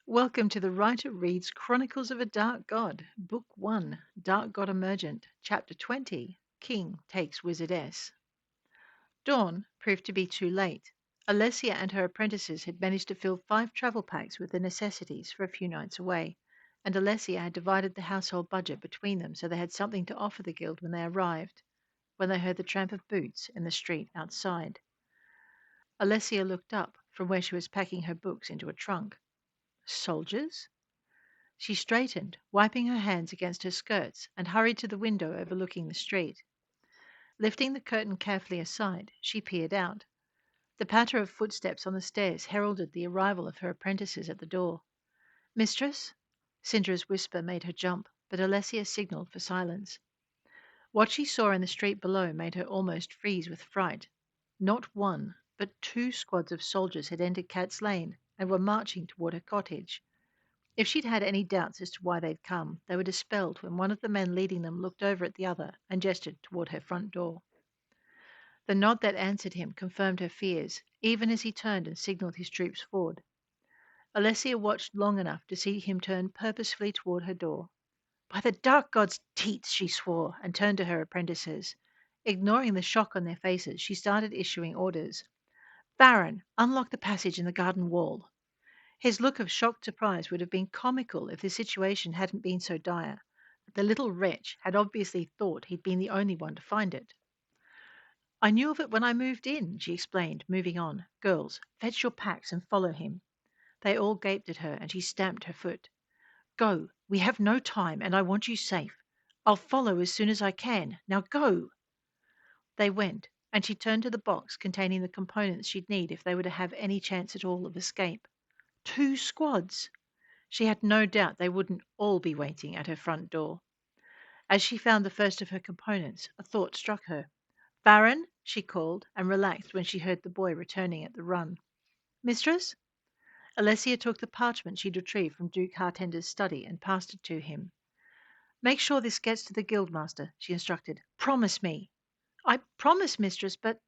Welcome to the Writer Reads Chronicles of a Dark God, Book 1, Dark God Emergent, Chapter 20, King Takes Wizardess. Dawn proved to be too late. Alessia and her apprentices had managed to fill 5 travel packs with the necessities for a few nights away, and Alessia had divided the household budget between them so they had something to offer the guild when they arrived, when they heard the tramp of boots in the street outside. Alessia looked up from where she was packing her books into a trunk. Soldiers? She straightened, wiping her hands against her skirts, and hurried to the window overlooking the street. Lifting the curtain carefully aside, she peered out. The patter of footsteps on the stairs heralded the arrival of her apprentices at the door. "Mistress?" Cindra's whisper made her jump, but Alessia signaled for silence. What she saw in the street below made her almost freeze with fright. Not one, but 2 squads of soldiers had entered Cat's Lane and were marching toward her cottage. If she'd had any doubts as to why they'd come, they were dispelled when one of the men leading them looked over at the other and gestured toward her front door. The nod that answered him confirmed her fears, even as he turned and signaled his troops forward. Alessia watched long enough to see him turn purposefully toward her door. "By the Dark God's teeth!" she swore, and turned to her apprentices. Ignoring the shock on their faces, she started issuing orders. "Baron, unlock the passage in the garden wall." His look of shocked surprise would have been comical if the situation hadn't been so dire. The little wretch had obviously thought he'd been the only one to find it. "I knew of it when I moved in," she explained, moving on. "Girls, fetch your packs and follow him." They all gaped at her, and she stamped her foot. "Go. We have no time, and I want you safe. I'll follow as soon as I can. Now go." They went, and she turned to the box containing the components she'd need if they were to have any chance at all of escape. 2 squads! She had no doubt they wouldn't all be waiting at her front door. As she found the first of her components, a thought struck her. "Baron," she called, and relaxed when she heard the boy returning at the run. "Mistress?" Alessia took the parchment she'd retrieved from Duke Hartender's study and passed it to him. "Make sure this gets to the guildmaster," she instructed. "Promise me." "I promise, mistress, but—"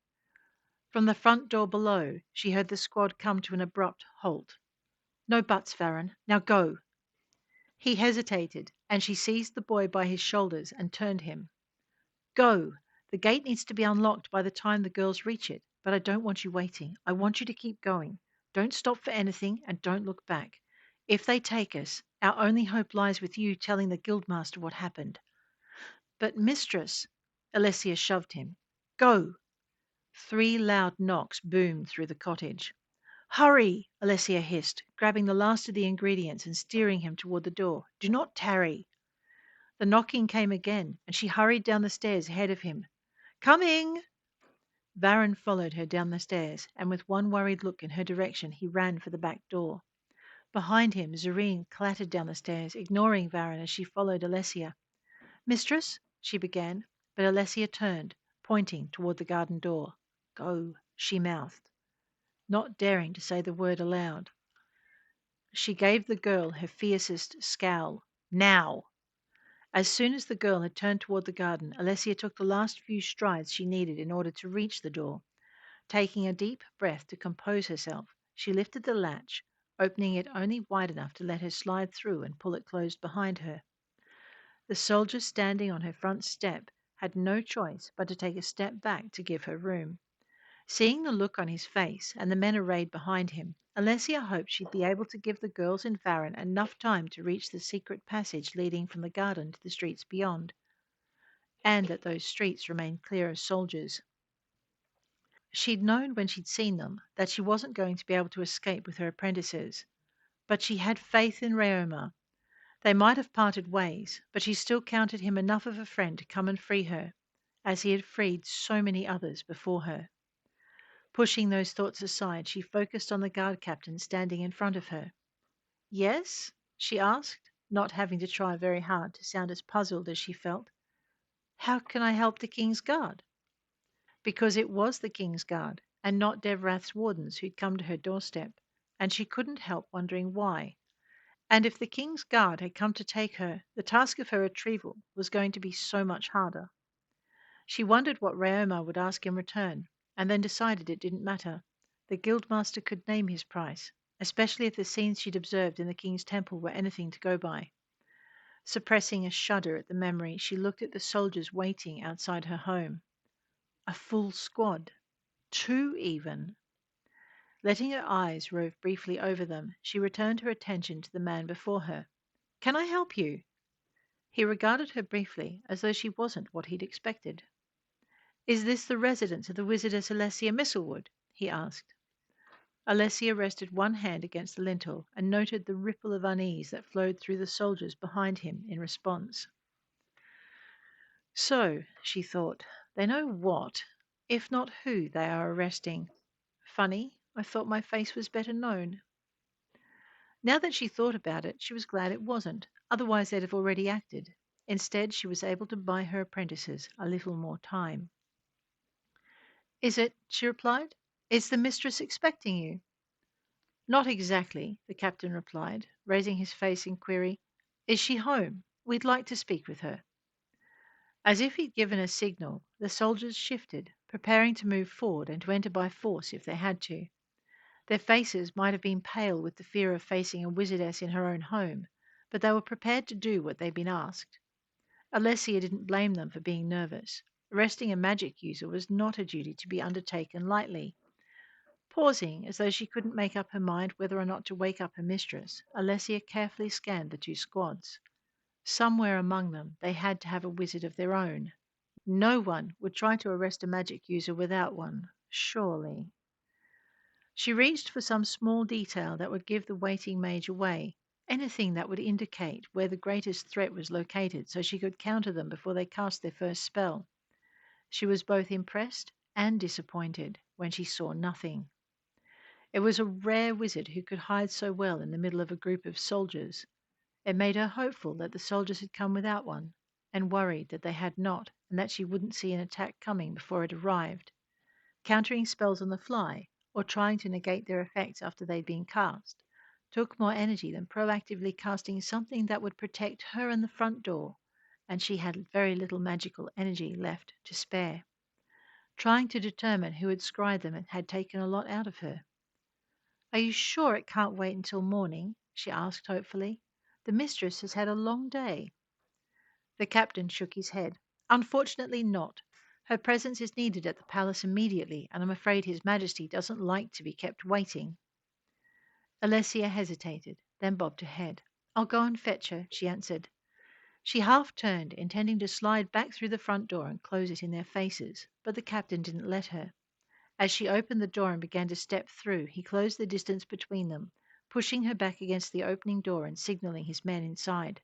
From the front door below, she heard the squad come to an abrupt halt. "No buts, Baron. Now go." He hesitated, and she seized the boy by his shoulders and turned him. "Go. The gate needs to be unlocked by the time the girls reach it, but I don't want you waiting. I want you to keep going. Don't stop for anything, and don't look back. If they take us, our only hope lies with you telling the guildmaster what happened." "But, mistress—" Alessia shoved him. "Go." 3 loud knocks boomed through the cottage. "Hurry!" Alessia hissed, grabbing the last of the ingredients and steering him toward the door. "Do not tarry." The knocking came again, and she hurried down the stairs ahead of him. "Coming!" Baron followed her down the stairs, and with one worried look in her direction, he ran for the back door. Behind him, Zareen clattered down the stairs, ignoring Baron as she followed Alessia. "Mistress," she began, but Alessia turned, pointing toward the garden door. "Go," she mouthed, not daring to say the word aloud. She gave the girl her fiercest scowl. "Now!" As soon as the girl had turned toward the garden, Alessia took the last few strides she needed in order to reach the door. Taking a deep breath to compose herself, she lifted the latch, opening it only wide enough to let her slide through and pull it closed behind her. The soldier standing on her front step had no choice but to take a step back to give her room. Seeing the look on his face and the men arrayed behind him, Alessia hoped she'd be able to give the girls and Varren enough time to reach the secret passage leading from the garden to the streets beyond, and that those streets remained clear of soldiers. She'd known when she'd seen them that she wasn't going to be able to escape with her apprentices, but she had faith in Reoma. They might have parted ways, but she still counted him enough of a friend to come and free her, as he had freed so many others before her. Pushing those thoughts aside, she focused on the guard captain standing in front of her. "Yes?" she asked, not having to try very hard to sound as puzzled as she felt. "How can I help the King's Guard?" Because it was the King's Guard, and not Devrath's wardens who'd come to her doorstep, and she couldn't help wondering why. And if the King's Guard had come to take her, the task of her retrieval was going to be so much harder. She wondered what Raoma would ask in return, and then decided it didn't matter. The guildmaster could name his price, especially if the scenes she'd observed in the king's temple were anything to go by. Suppressing a shudder at the memory, she looked at the soldiers waiting outside her home. A full squad. 2 even. Letting her eyes rove briefly over them, she returned her attention to the man before her. "Can I help you?" He regarded her briefly, as though she wasn't what he'd expected. "Is this the residence of the Wizardess Alessia Mistlewood?" he asked. Alessia rested one hand against the lintel and noted the ripple of unease that flowed through the soldiers behind him in response. So, she thought, they know what, if not who, they are arresting. Funny, I thought my face was better known. Now that she thought about it, she was glad it wasn't, otherwise they'd have already acted. Instead, she was able to buy her apprentices a little more time. "Is it?" she replied. "Is the mistress expecting you?" "Not exactly," the captain replied, raising his face in query. "Is she home? We'd like to speak with her." As if he'd given a signal, the soldiers shifted, preparing to move forward and to enter by force if they had to. Their faces might have been pale with the fear of facing a wizardess in her own home, but they were prepared to do what they'd been asked. Alessia didn't blame them for being nervous. Arresting a magic user was not a duty to be undertaken lightly. Pausing, as though she couldn't make up her mind whether or not to wake up her mistress, Alessia carefully scanned the 2 squads. Somewhere among them they had to have a wizard of their own. No one would try to arrest a magic user without one, surely. She reached for some small detail that would give the waiting mage away, anything that would indicate where the greatest threat was located so she could counter them before they cast their first spell. She was both impressed and disappointed when she saw nothing. It was a rare wizard who could hide so well in the middle of a group of soldiers. It made her hopeful that the soldiers had come without one, and worried that they had not, and that she wouldn't see an attack coming before it arrived. Countering spells on the fly, or trying to negate their effects after they'd been cast, took more energy than proactively casting something that would protect her and the front door, and she had very little magical energy left to spare. Trying to determine who had scryed them had taken a lot out of her. "Are you sure it can't wait until morning?" she asked hopefully. "The mistress has had a long day." The captain shook his head. "Unfortunately not. Her presence is needed at the palace immediately, and I'm afraid His Majesty doesn't like to be kept waiting." Alessia hesitated, then bobbed her head. "I'll go and fetch her," she answered. She half turned, intending to slide back through the front door and close it in their faces, but the captain didn't let her. As she opened the door and began to step through, he closed the distance between them, pushing her back against the opening door and signaling his men inside.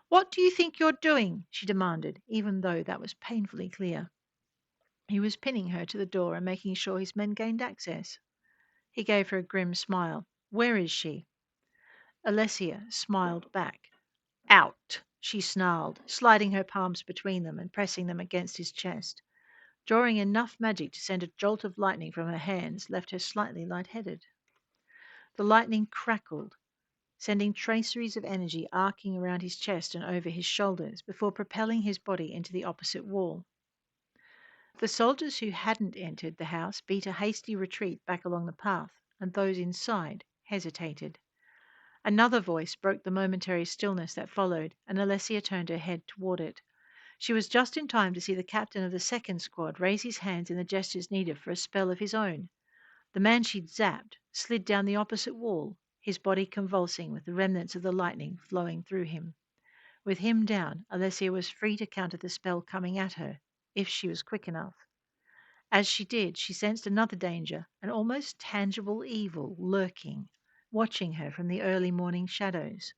"What do you think you're doing?" she demanded, even though that was painfully clear. He was pinning her to the door and making sure his men gained access. He gave her a grim smile. "Where is she?" Alessia smiled back. "Out!" she snarled, sliding her palms between them and pressing them against his chest. Drawing enough magic to send a jolt of lightning from her hands left her slightly lightheaded. The lightning crackled, sending traceries of energy arcing around his chest and over his shoulders before propelling his body into the opposite wall. The soldiers who hadn't entered the house beat a hasty retreat back along the path, and those inside hesitated. Another voice broke the momentary stillness that followed, and Alessia turned her head toward it. She was just in time to see the captain of the 2nd squad raise his hands in the gestures needed for a spell of his own. The man she'd zapped slid down the opposite wall, his body convulsing with the remnants of the lightning flowing through him. With him down, Alessia was free to counter the spell coming at her, if she was quick enough. As she did, she sensed another danger, an almost tangible evil lurking, watching her from the early morning shadows.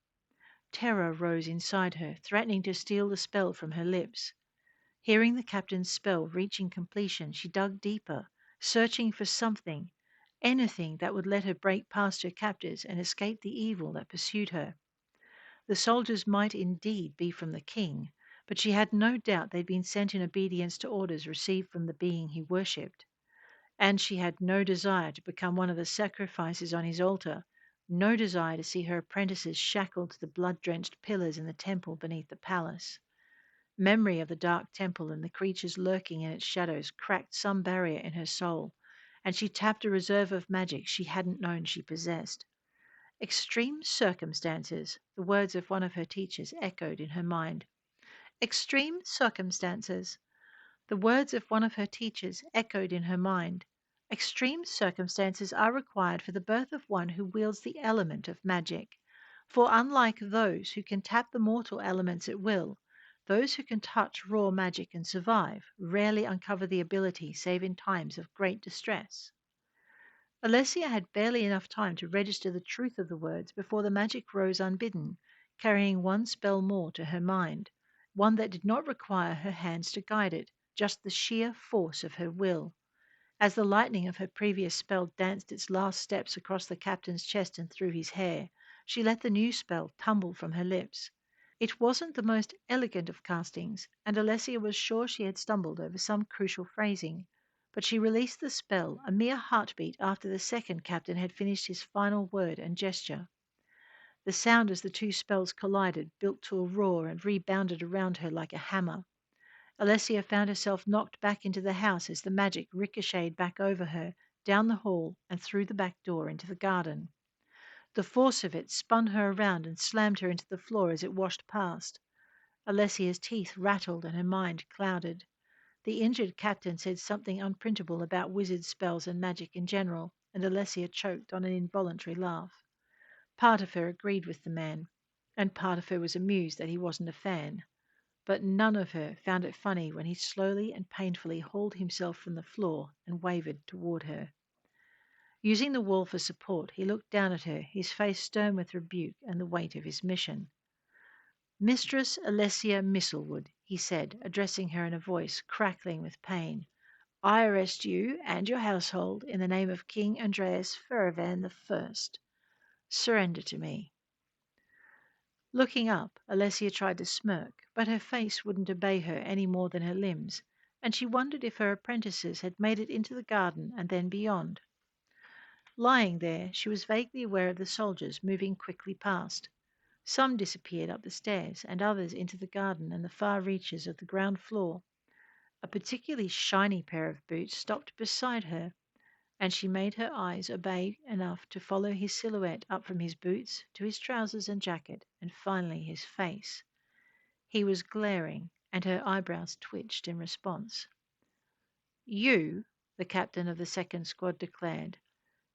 Terror rose inside her, threatening to steal the spell from her lips. Hearing the captain's spell reaching completion, she dug deeper, searching for something, anything that would let her break past her captors and escape the evil that pursued her. The soldiers might indeed be from the king, but she had no doubt they'd been sent in obedience to orders received from the being he worshipped. And she had no desire to become one of the sacrifices on his altar, no desire to see her apprentices shackled to the blood-drenched pillars in the temple beneath the palace. Memory of the dark temple and the creatures lurking in its shadows cracked some barrier in her soul, and she tapped a reserve of magic she hadn't known she possessed. Extreme circumstances, the words of one of her teachers echoed in her mind. Extreme circumstances. The words of one of her teachers echoed in her mind. Extreme circumstances are required for the birth of one who wields the element of magic. For unlike those who can tap the mortal elements at will, those who can touch raw magic and survive rarely uncover the ability save in times of great distress. Alessia had barely enough time to register the truth of the words before the magic rose unbidden, carrying one spell more to her mind, one that did not require her hands to guide it, just the sheer force of her will. As the lightning of her previous spell danced its last steps across the captain's chest and through his hair, she let the new spell tumble from her lips. It wasn't the most elegant of castings, and Alessia was sure she had stumbled over some crucial phrasing, but she released the spell a mere heartbeat after the second captain had finished his final word and gesture. The sound as the two spells collided built to a roar and rebounded around her like a hammer. Alessia found herself knocked back into the house as the magic ricocheted back over her, down the hall, and through the back door into the garden. The force of it spun her around and slammed her into the floor as it washed past. Alessia's teeth rattled and her mind clouded. The injured captain said something unprintable about wizard spells and magic in general, and Alessia choked on an involuntary laugh. Part of her agreed with the man, and part of her was amused that he wasn't a fan. But none of her found it funny when he slowly and painfully hauled himself from the floor and wavered toward her. Using the wall for support, he looked down at her, his face stern with rebuke and the weight of his mission. Mistress Alessia Mistlewood, he said, addressing her in a voice crackling with pain, I arrest you and your household in the name of King Andreas Feravan I. Surrender to me. Looking up, Alessia tried to smirk, but her face wouldn't obey her any more than her limbs, and she wondered if her apprentices had made it into the garden and then beyond. Lying there, she was vaguely aware of the soldiers moving quickly past. Some disappeared up the stairs, and others into the garden and the far reaches of the ground floor. A particularly shiny pair of boots stopped beside her, and she made her eyes obey enough to follow his silhouette up from his boots to his trousers and jacket, and finally his face. He was glaring, and her eyebrows twitched in response. You, the captain of the second squad declared,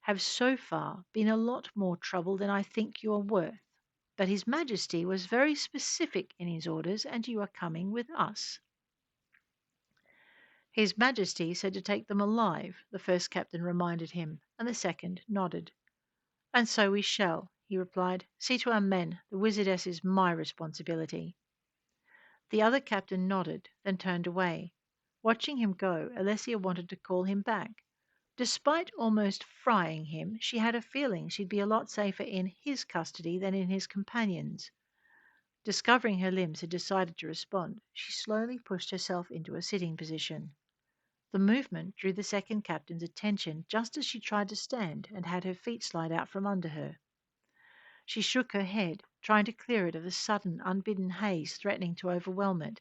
have so far been a lot more trouble than I think you are worth. But His Majesty was very specific in his orders, and you are coming with us. His Majesty said to take them alive, the first captain reminded him, and the second nodded. And so we shall, he replied. See to our men. The Wizardess is my responsibility. The other captain nodded, then turned away. Watching him go, Alessia wanted to call him back. Despite almost frying him, she had a feeling she'd be a lot safer in his custody than in his companion's. Discovering her limbs had decided to respond, she slowly pushed herself into a sitting position. The movement drew the second captain's attention just as she tried to stand and had her feet slide out from under her. She shook her head, trying to clear it of the sudden, unbidden haze threatening to overwhelm it,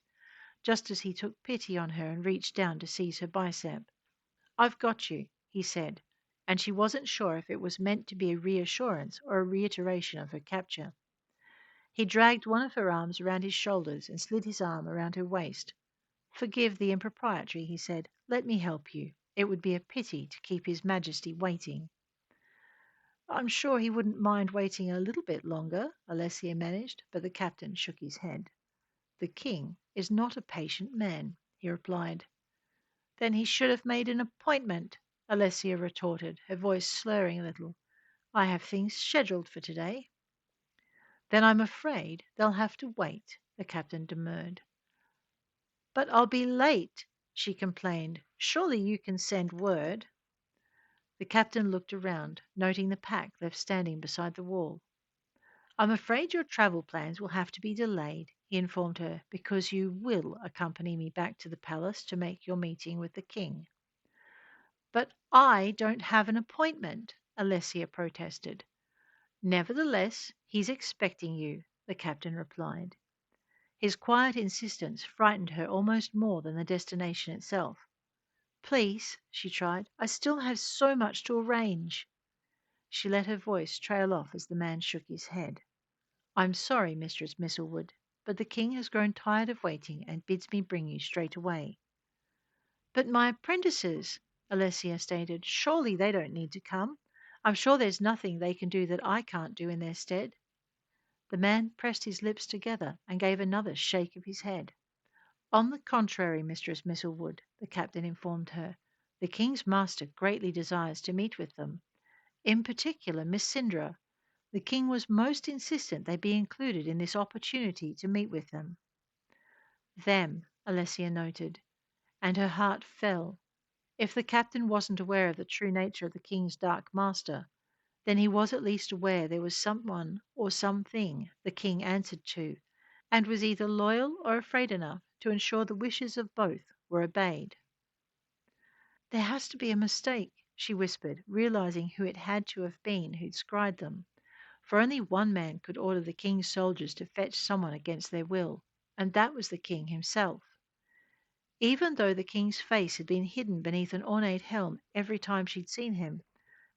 just as he took pity on her and reached down to seize her bicep. I've got you, he said, and she wasn't sure if it was meant to be a reassurance or a reiteration of her capture. He dragged one of her arms around his shoulders and slid his arm around her waist. Forgive the impropriety, he said. Let me help you. It would be a pity to keep His Majesty waiting. I'm sure he wouldn't mind waiting a little bit longer, Alessia managed, but the captain shook his head. The king is not a patient man, he replied. Then he should have made an appointment, Alessia retorted, her voice slurring a little. I have things scheduled for today. Then I'm afraid they'll have to wait, the captain demurred. But I'll be late, she complained. Surely you can send word. The captain looked around, noting the pack left standing beside the wall. I'm afraid your travel plans will have to be delayed, he informed her, because you will accompany me back to the palace to make your meeting with the king. But I don't have an appointment, Alessia protested. Nevertheless, he's expecting you, the captain replied. His quiet insistence frightened her almost more than the destination itself. Please, she tried, I still have so much to arrange. She let her voice trail off as the man shook his head. I'm sorry, Mistress Mistlewood, but the king has grown tired of waiting and bids me bring you straight away. But my apprentices, Alessia stated, surely they don't need to come. I'm sure there's nothing they can do that I can't do in their stead. The man pressed his lips together and gave another shake of his head. On the contrary, Mistress Mistlewood, the captain informed her, the king's master greatly desires to meet with them. In particular, Miss Syndra. The king was most insistent they be included in this opportunity to meet with them. Them, Alessia noted, and her heart fell. If the captain wasn't aware of the true nature of the king's dark master, then he was at least aware there was someone or something the king answered to, and was either loyal or afraid enough to ensure the wishes of both were obeyed. There has to be a mistake, she whispered, realizing who it had to have been who'd scryed them. For only one man could order the king's soldiers to fetch someone against their will, and that was the king himself. Even though the king's face had been hidden beneath an ornate helm every time she'd seen him,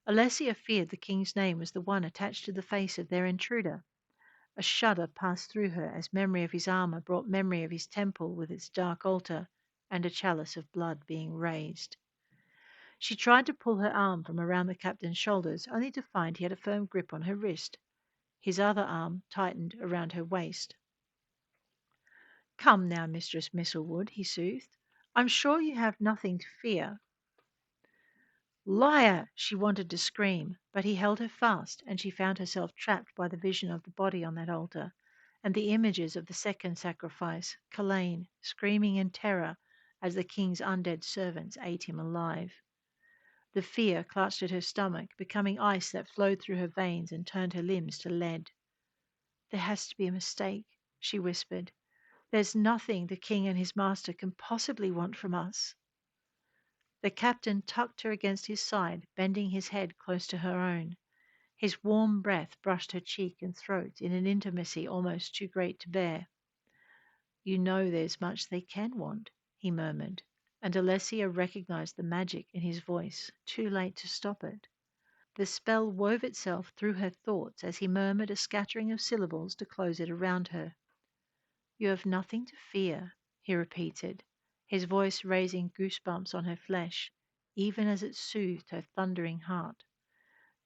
Alessia feared the king's name was the one attached to the face of their intruder. A shudder passed through her as memory of his armour brought memory of his temple with its dark altar and a chalice of blood being raised. She tried to pull her arm from around the captain's shoulders, only to find he had a firm grip on her wrist. His other arm tightened around her waist. Come now, Mistress Mistlewood, he soothed. I'm sure you have nothing to fear. Liar! She wanted to scream, but he held her fast, and she found herself trapped by the vision of the body on that altar, and the images of the second sacrifice, Culain, screaming in terror as the king's undead servants ate him alive. The fear clutched at her stomach, becoming ice that flowed through her veins and turned her limbs to lead. There has to be a mistake, she whispered. There's nothing the king and his master can possibly want from us. The captain tucked her against his side, bending his head close to her own. His warm breath brushed her cheek and throat in an intimacy almost too great to bear. You know there's much they can want, he murmured, and Alessia recognized the magic in his voice, too late to stop it. The spell wove itself through her thoughts as he murmured a scattering of syllables to close it around her. You have nothing to fear, he repeated, his voice raising goosebumps on her flesh, even as it soothed her thundering heart.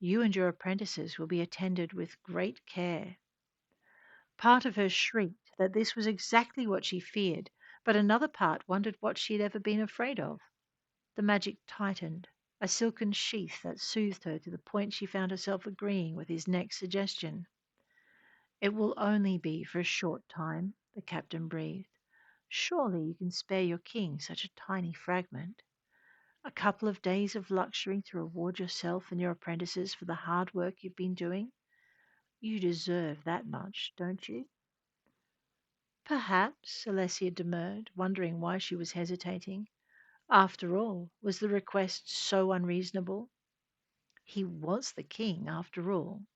You and your apprentices will be attended with great care. Part of her shrieked that this was exactly what she feared, but another part wondered what she had ever been afraid of. The magic tightened, a silken sheath that soothed her to the point she found herself agreeing with his next suggestion. It will only be for a short time, the captain breathed. Surely you can spare your king such a tiny fragment. A couple of days of luxury to reward yourself and your apprentices for the hard work you've been doing. You deserve that much, don't you? Perhaps, Alessia demurred, wondering why she was hesitating. After all, was the request so unreasonable? He was the king, after all.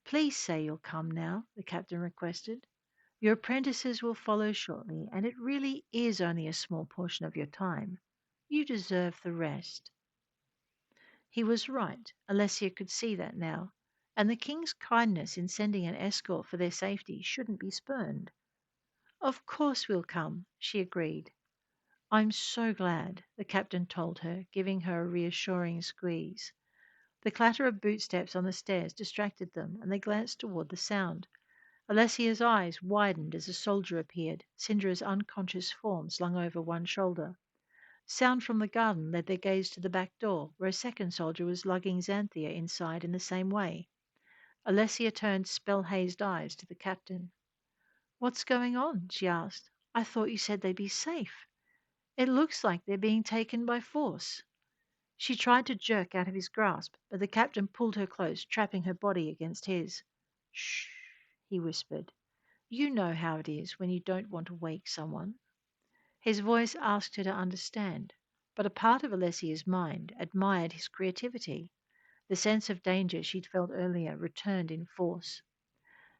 Please say you'll come now, the captain requested. Your apprentices will follow shortly, and it really is only a small portion of your time. You deserve the rest. He was right. Alessia could see that now, and the king's kindness in sending an escort for their safety shouldn't be spurned. Of course we'll come, she agreed. I'm so glad, the captain told her, giving her a reassuring squeeze. The clatter of bootsteps on the stairs distracted them, and they glanced toward the sound. Alessia's eyes widened as a soldier appeared, Syndra's unconscious form slung over one shoulder. Sound from the garden led their gaze to the back door, where a second soldier was lugging Xanthia inside in the same way. Alessia turned spell-hazed eyes to the captain. What's going on? She asked. I thought you said they'd be safe. It looks like they're being taken by force. She tried to jerk out of his grasp, but the captain pulled her close, trapping her body against his. Shh, he whispered. You know how it is when you don't want to wake someone. His voice asked her to understand, but a part of Alessia's mind admired his creativity. The sense of danger she'd felt earlier returned in force.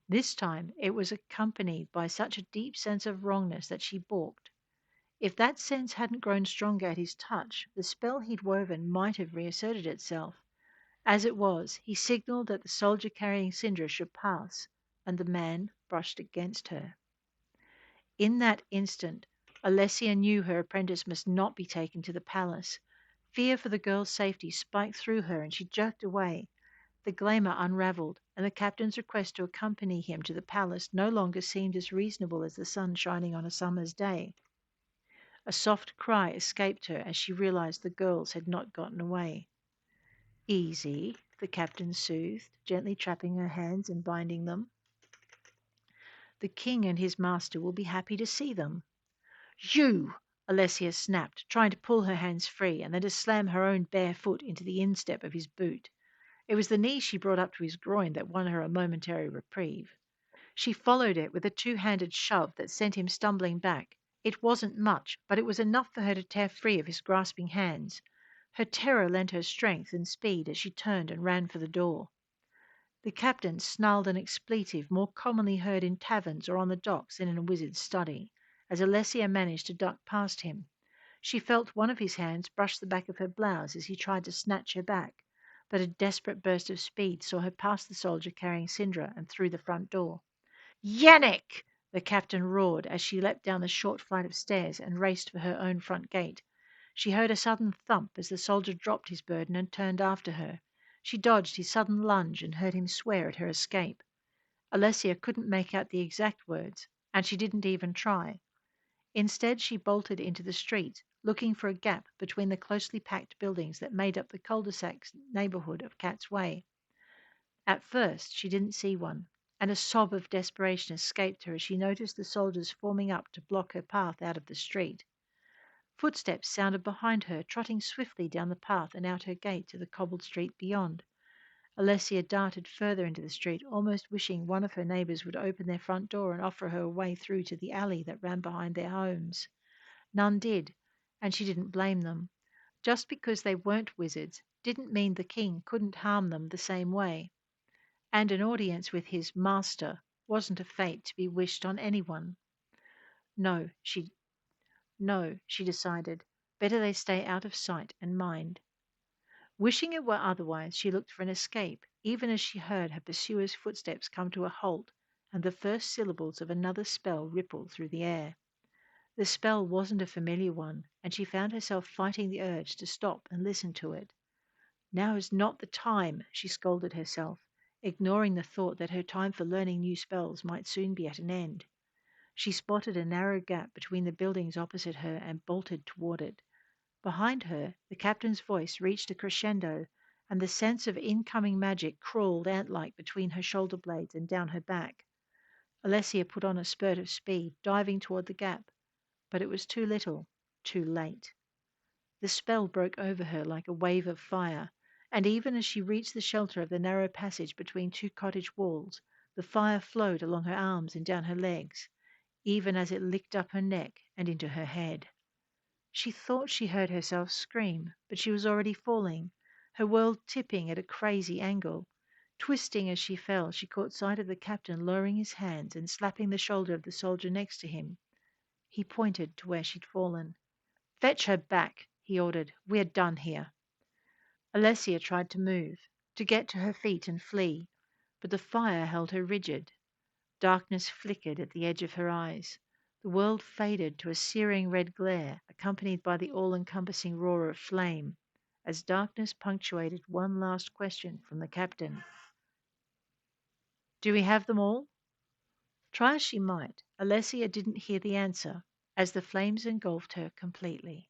This time it was accompanied by such a deep sense of wrongness that she balked. If that sense hadn't grown stronger at his touch, the spell he'd woven might have reasserted itself. As it was, he signaled that the soldier carrying Sindra should pass, and the man brushed against her. In that instant, Alessia knew her apprentice must not be taken to the palace. Fear for the girl's safety spiked through her, and she jerked away. The glamour unravelled, and the captain's request to accompany him to the palace no longer seemed as reasonable as the sun shining on a summer's day. A soft cry escaped her as she realized the girls had not gotten away. Easy, the captain soothed, gently trapping her hands and binding them. The king and his master will be happy to see them. You! Alessia snapped, trying to pull her hands free and then to slam her own bare foot into the instep of his boot. It was the knee she brought up to his groin that won her a momentary reprieve. She followed it with a two-handed shove that sent him stumbling back. It wasn't much, but it was enough for her to tear free of his grasping hands. Her terror lent her strength and speed as she turned and ran for the door. The captain snarled an expletive more commonly heard in taverns or on the docks than in a wizard's study, as Alessia managed to duck past him. She felt one of his hands brush the back of her blouse as he tried to snatch her back, but a desperate burst of speed saw her past the soldier carrying Sindra and through the front door. Yannick! The captain roared as she leapt down the short flight of stairs and raced for her own front gate. She heard a sudden thump as the soldier dropped his burden and turned after her. She dodged his sudden lunge and heard him swear at her escape. Alessia couldn't make out the exact words, and she didn't even try. Instead, she bolted into the street, looking for a gap between the closely packed buildings that made up the cul-de-sac neighborhood of Cat's Way. At first, she didn't see one, and a sob of desperation escaped her as she noticed the soldiers forming up to block her path out of the street. Footsteps sounded behind her, trotting swiftly down the path and out her gate to the cobbled street beyond. Alessia darted further into the street, almost wishing one of her neighbors would open their front door and offer her a way through to the alley that ran behind their homes. None did, and she didn't blame them. Just because they weren't wizards didn't mean the king couldn't harm them the same way. And an audience with his master wasn't a fate to be wished on anyone. No, she No, she decided. Better they stay out of sight and mind. Wishing it were otherwise, she looked for an escape, even as she heard her pursuer's footsteps come to a halt and the first syllables of another spell ripple through the air. The spell wasn't a familiar one, and she found herself fighting the urge to stop and listen to it. Now is not the time, she scolded herself, ignoring the thought that her time for learning new spells might soon be at an end. She spotted a narrow gap between the buildings opposite her and bolted toward it. Behind her, the captain's voice reached a crescendo, and the sense of incoming magic crawled ant-like between her shoulder blades and down her back. Alessia put on a spurt of speed, diving toward the gap, but it was too little, too late. The spell broke over her like a wave of fire, and even as she reached the shelter of the narrow passage between two cottage walls, the fire flowed along her arms and down her legs, even as it licked up her neck and into her head. She thought she heard herself scream, but she was already falling, her world tipping at a crazy angle. Twisting as she fell, she caught sight of the captain lowering his hands and slapping the shoulder of the soldier next to him. He pointed to where she'd fallen. Fetch her back, he ordered. We're done here. Alessia tried to move, to get to her feet and flee, but the fire held her rigid. Darkness flickered at the edge of her eyes. The world faded to a searing red glare, accompanied by the all-encompassing roar of flame, as darkness punctuated one last question from the captain. Do we have them all? Try as she might, Alessia didn't hear the answer, as the flames engulfed her completely.